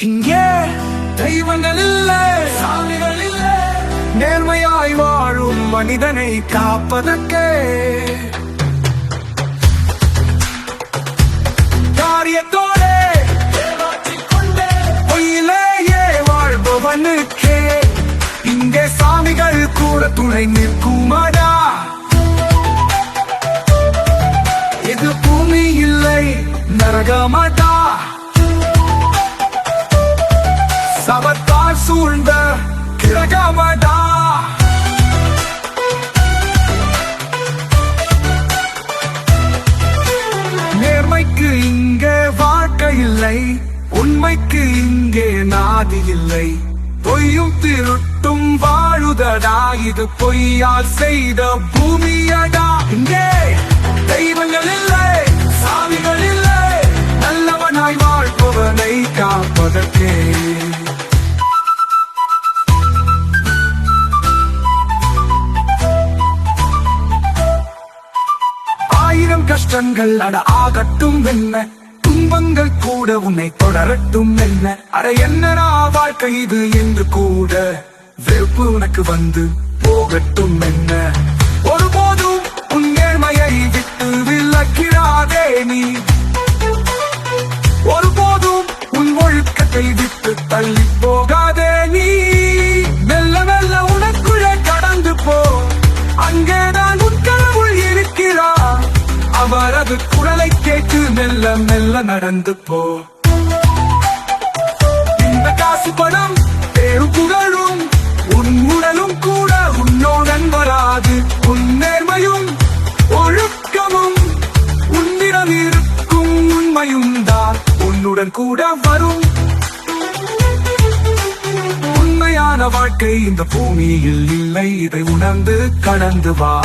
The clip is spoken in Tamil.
இங்கே தெய்வங்கள் இல்லை, சாமிகள் இல்லை, நேர்மையாய் வாழும் மனிதனை காப்பதற்கே காரியத்தோடே பொய்யிலேயே வாழ்பவனுக்கே இங்கே சாமிகள் கூட துணை நிற்குமடா. இது பூமி இல்லை நரகமடா, சவத்தால் சூழ்ந்த கிரகமடா. நேர்மைக்கு இங்கே வாழ்க்கை இல்லை, உண்மைக்கு இங்கே நாதி இல்லை. பொய்யும் திருட்டும் வாழுதடா, இது பொய்யால் செய்த பூமியடா. இங்கே தெய்வங்கள் இல்லை, சாமிகள் இல்லை, நல்லவனாய் வாழ்பவனை காப்பதற்கே. ஆயிரம் கஷ்டங்கள் அட ஆகட்டும் என்ன, துன்பங்கள் கூட உன்னை தொடரட்டும் என்ன. அட என்னடா வாழ்க்கை இது என்று கூட வெறுப்பு உனக்கு வந்து போகட்டும் என்ன. ஒருபோதும் உன் நேர்மையை விட்டு விலக்கிறாதே நீ, ஒருபோதும் உன் ஒழுக்கத்தை விட்டு தள்ளி போகாதே நீ. மெல்ல மெல்ல உனக்குள்ளே கடந்து போ, அங்கேதான் உன் கடவுள் இருக்கிறார். அவரது குரலை கேட்டு மெல்ல மெல்ல நடந்து போ. இந்த காசு பணம் பேரு புகழும் உன் உடலும் கூட உன்னோடன் வராது. உன் நேர்மையும் ஒழுக்கமும் உன்னிடம் இருக்கும் உண்மையும் தான் உன்னுடன் கூட வரும். உண்மையான வாழ்க்கை இந்த பூமியில் இல்லை, இதை உணர்ந்து கடந்து வா.